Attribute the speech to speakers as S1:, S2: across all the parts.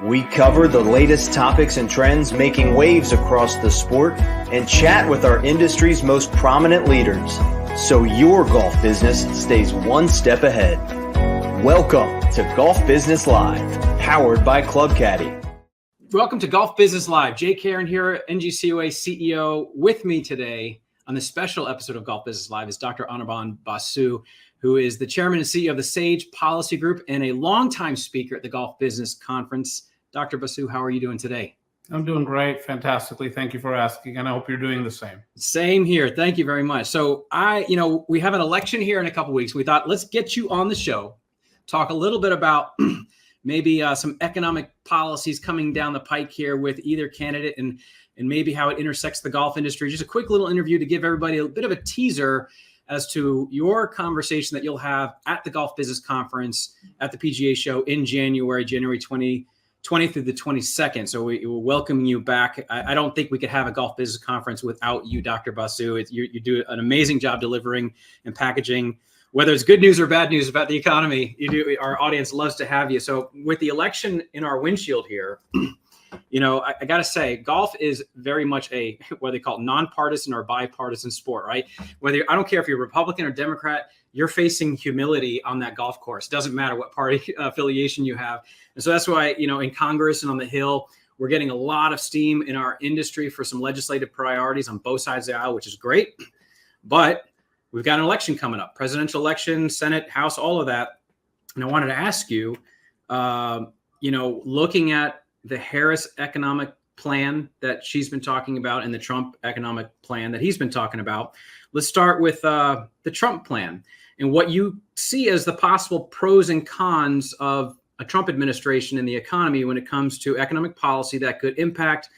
S1: We cover the latest topics and trends making waves across the sport and chat with our industry's most prominent leaders, so your golf business stays one step ahead. Welcome to Golf Business Live, powered by Club Caddy.
S2: Welcome to Golf Business Live. Jay Karen here, NGCOA CEO. With me today on this special episode of Golf Business Live is Dr. Anirban Basu, who is the chairman and CEO of the SAGE Policy Group and a longtime speaker at the Golf Business Conference. Dr. Basu, how are you doing today?
S3: I'm doing great. Fantastically. Thank you for asking. And I hope you're doing the same.
S2: Same here. Thank you very much. So we have an election here in a couple of weeks. We thought, let's get you on the show, talk a little bit about maybe some economic policies coming down the pike here with either candidate and maybe how it intersects the golf industry. Just a quick little interview to give everybody a bit of a teaser as to your conversation that you'll have at the Golf Business Conference at the PGA show in January 20th through the 22nd. So we will welcome you back. I don't think we could have a Golf Business Conference without you, Dr. Basu. You do an amazing job delivering and packaging, whether it's good news or bad news about the economy. Our audience loves to have you. So with the election in our windshield here, I got to say, golf is very much a what they call nonpartisan or bipartisan sport, right? I don't care if you're Republican or Democrat, you're facing humility on that golf course. Doesn't matter what party affiliation you have. And so that's why, in Congress and on the Hill, we're getting a lot of steam in our industry for some legislative priorities on both sides of the aisle, which is great. But we've got an election coming up, presidential election, Senate, House, all of that. And I wanted to ask you, looking at the Harris economic plan that she's been talking about and the Trump economic plan that he's been talking about, let's start with the Trump plan and what you see as the possible pros and cons of a Trump administration in the economy when it comes to economic policy that could impact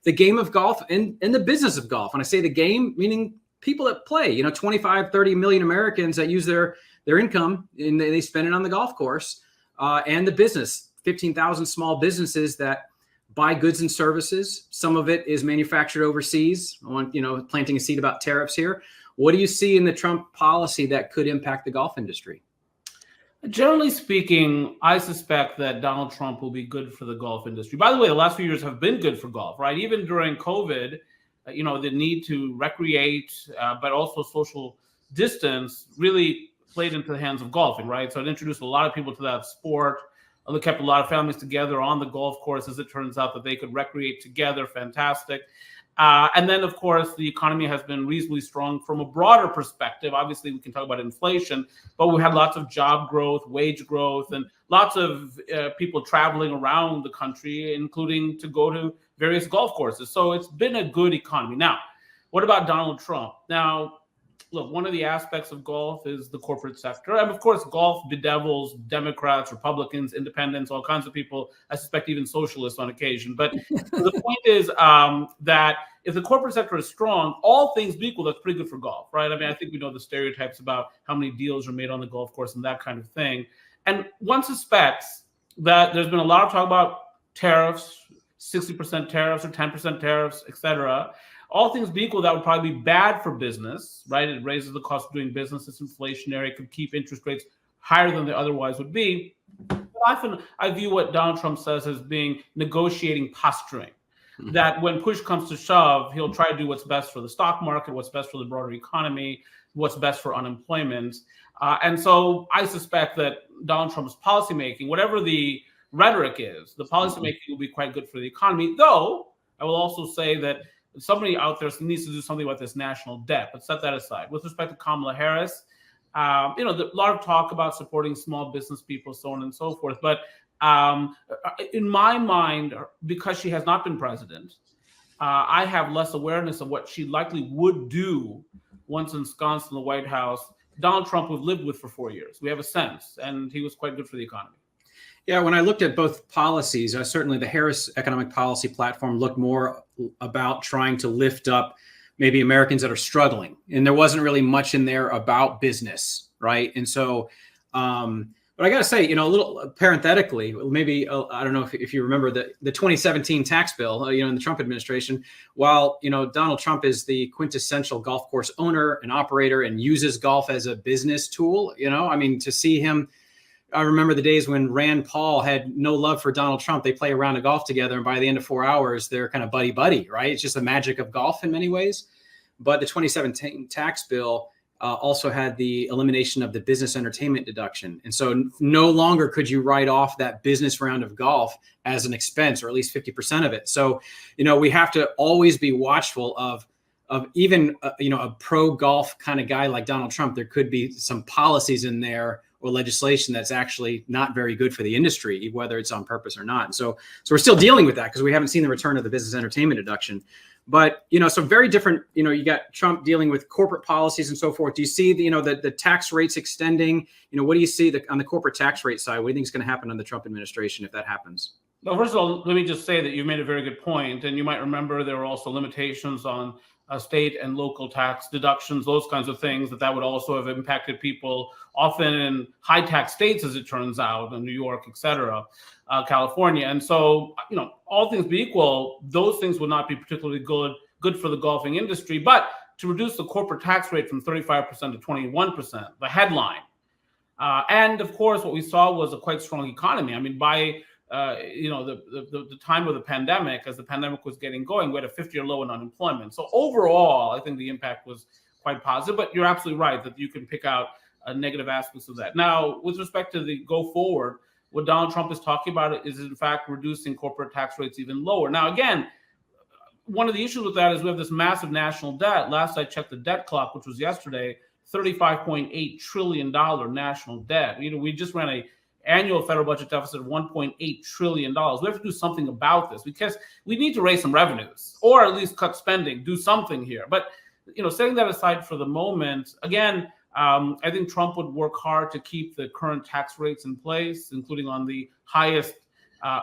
S2: the game of golf and the business of golf. When I say the game, meaning people that play, 25, 30 million Americans that use their income and they spend it on the golf course, and the business, 15,000 small businesses that buy goods and services. Some of it is manufactured overseas. I want, planting a seed about tariffs here. What do you see in the Trump policy that could impact the golf industry?
S3: Generally speaking, I suspect that Donald Trump will be good for the golf industry. By the way, the last few years have been good for golf, right? Even during COVID, the need to recreate, but also social distance really played into the hands of golfing, right? So it introduced a lot of people to that sport. It kept a lot of families together on the golf course, as it turns out that they could recreate together. Fantastic. And then, of course, the economy has been reasonably strong from a broader perspective. Obviously, we can talk about inflation, but we had lots of job growth, wage growth, and lots of people traveling around the country, including to go to various golf courses. So it's been a good economy. Now, what about Donald Trump? Now, look, one of the aspects of golf is the corporate sector. And of course, golf bedevils Democrats, Republicans, independents, all kinds of people, I suspect even socialists on occasion. But the point is that if the corporate sector is strong, all things being equal, that's pretty good for golf, right? I mean, I think we know the stereotypes about how many deals are made on the golf course and that kind of thing. And one suspects that there's been a lot of talk about tariffs, 60% tariffs or 10% tariffs, et cetera. All things being equal, that would probably be bad for business, right? It raises the cost of doing business. It's inflationary. It could keep interest rates higher than they otherwise would be. But often I view what Donald Trump says as being negotiating posturing, that when push comes to shove, he'll try to do what's best for the stock market, what's best for the broader economy, what's best for unemployment. And so I suspect that Donald Trump's policymaking, whatever the rhetoric is, the policymaking will be quite good for the economy, though I will also say that somebody out there needs to do something about this national debt, but set that aside. With respect to Kamala Harris, a lot of talk about supporting small business people, so on and so forth. But in my mind, because she has not been president, I have less awareness of what she likely would do once ensconced in the White House. Donald Trump we've lived with for 4 years. We have a sense, and he was quite good for the economy.
S2: Yeah, when I looked at both policies, certainly the Harris economic policy platform looked more about trying to lift up maybe Americans that are struggling. And there wasn't really much in there about business, right? And so, but I got to say, a little parenthetically, maybe, I don't know if you remember the 2017 tax bill, in the Trump administration, while, Donald Trump is the quintessential golf course owner and operator and uses golf as a business tool, to see him I remember the days when Rand Paul had no love for Donald Trump. They play a round of golf together, and by the end of 4 hours, they're kind of buddy-buddy, right? It's just the magic of golf in many ways. But the 2017 tax bill also had the elimination of the business entertainment deduction. And so no longer could you write off that business round of golf as an expense, or at least 50% of it. So, we have to always be watchful of even, a pro golf kind of guy like Donald Trump. There could be some policies in there or legislation that's actually not very good for the industry, whether it's on purpose or not. And so we're still dealing with that because we haven't seen the return of the business entertainment deduction. But, so very different, you got Trump dealing with corporate policies and so forth. Do you see the tax rates extending? What do you see on the corporate tax rate side? What do you think is going to happen on the Trump administration if that happens?
S3: Well, first of all, let me just say that you made a very good point. And you might remember there were also limitations on state and local tax deductions, those kinds of things, that would also have impacted people often in high tax states, as it turns out, in New York, et cetera, California. And so, all things being equal, those things would not be particularly good for the golfing industry. But to reduce the corporate tax rate from 35% to 21%, the headline. And of course, what we saw was a quite strong economy. I mean, by the time of the pandemic, as the pandemic was getting going, we had a 50-year low in unemployment. So overall, I think the impact was quite positive. But you're absolutely right that you can pick out negative aspects of that. Now, with respect to the go forward, what Donald Trump is talking about is, in fact, reducing corporate tax rates even lower. Now, again, one of the issues with that is we have this massive national debt. Last I checked the debt clock, which was yesterday, $35.8 trillion national debt. We just ran a annual federal budget deficit of $1.8 trillion. We have to do something about this because we need to raise some revenues, or at least cut spending, do something here. But, setting that aside for the moment, again, I think Trump would work hard to keep the current tax rates in place, including on the highest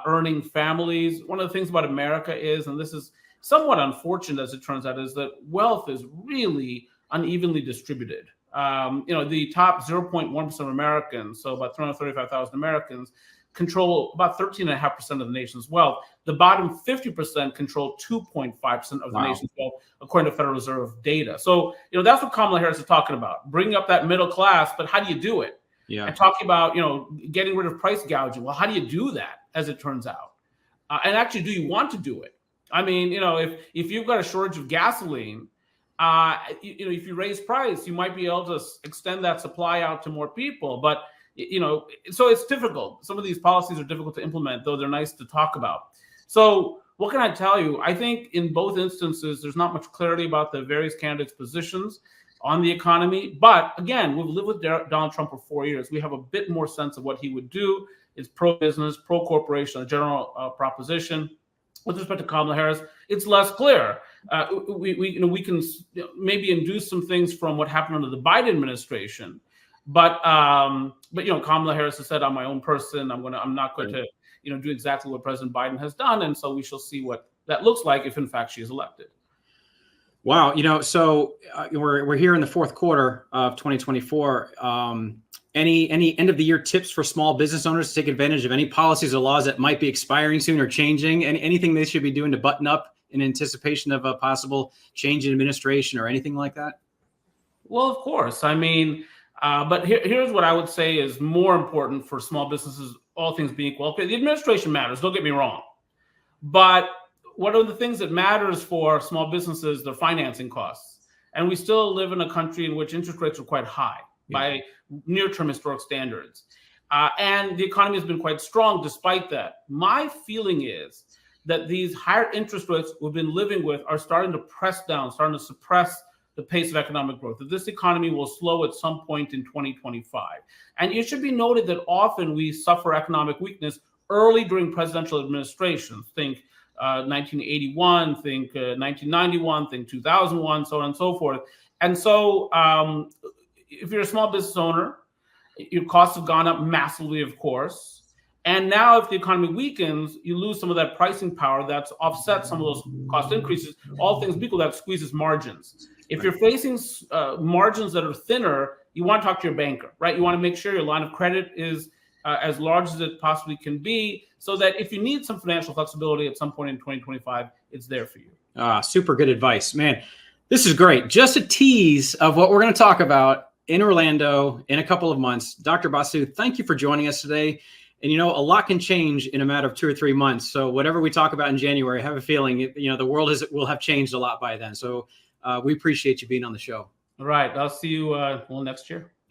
S3: earning families. One of the things about America is, and this is somewhat unfortunate as it turns out, is that wealth is really unevenly distributed. The top 0.1% of Americans, so about 335,000 Americans, control about 13.5% of the nation's wealth. The bottom 50% control 2.5% of the nation's wealth, according to Federal Reserve data. So, that's what Kamala Harris is talking about, bringing up that middle class. But how do you do it? Yeah. And talking about, getting rid of price gouging. Well, how do you do that, as it turns out? And actually, do you want to do it? I mean, if you've got a shortage of gasoline, if you raise price, you might be able to extend that supply out to more people. But, so it's difficult. Some of these policies are difficult to implement, though they're nice to talk about. So what can I tell you? I think in both instances, there's not much clarity about the various candidates' positions on the economy. But again, we've lived with Donald Trump for 4 years. We have a bit more sense of what he would do. It's pro-business, pro-corporation, a general proposition. With respect to Kamala Harris, it's less clear. We can maybe induce some things from what happened under the Biden administration, but Kamala Harris has said, "I'm my own person. I'm not going to do exactly what President Biden has done," and so we shall see what that looks like if in fact she is elected.
S2: Wow, so we're here in the fourth quarter of 2024. Any end of the year tips for small business owners to take advantage of any policies or laws that might be expiring soon or changing? Anything they should be doing to button up in anticipation of a possible change in administration or anything like that?
S3: Well, of course. I mean, but here's what I would say is more important for small businesses, all things being equal. Okay, the administration matters, don't get me wrong. But one of the things that matters for small businesses, their financing costs. And we still live in a country in which interest rates are quite high by near-term historic standards. And the economy has been quite strong despite that. My feeling is that these higher interest rates we've been living with are starting to press down, starting to suppress the pace of economic growth, that this economy will slow at some point in 2025. And it should be noted that often we suffer economic weakness early during presidential administrations. Think 1981, think 1991, think 2001, so on and so forth. And so if you're a small business owner, your costs have gone up massively, of course. And now if the economy weakens, you lose some of that pricing power that's offset some of those cost increases. All things equal, that squeezes margins. If you're facing margins that are thinner, you want to talk to your banker, right? You want to make sure your line of credit is as large as it possibly can be, so that if you need some financial flexibility at some point in 2025, it's there for you.
S2: Super good advice, man. This is great. Just a tease of what we're going to talk about in Orlando in a couple of months. Dr. Basu, thank you for joining us today. And, a lot can change in a matter of 2 or 3 months. So whatever we talk about in January, I have a feeling, the world will have changed a lot by then. So we appreciate you being on the show.
S3: All right. I'll see you next year.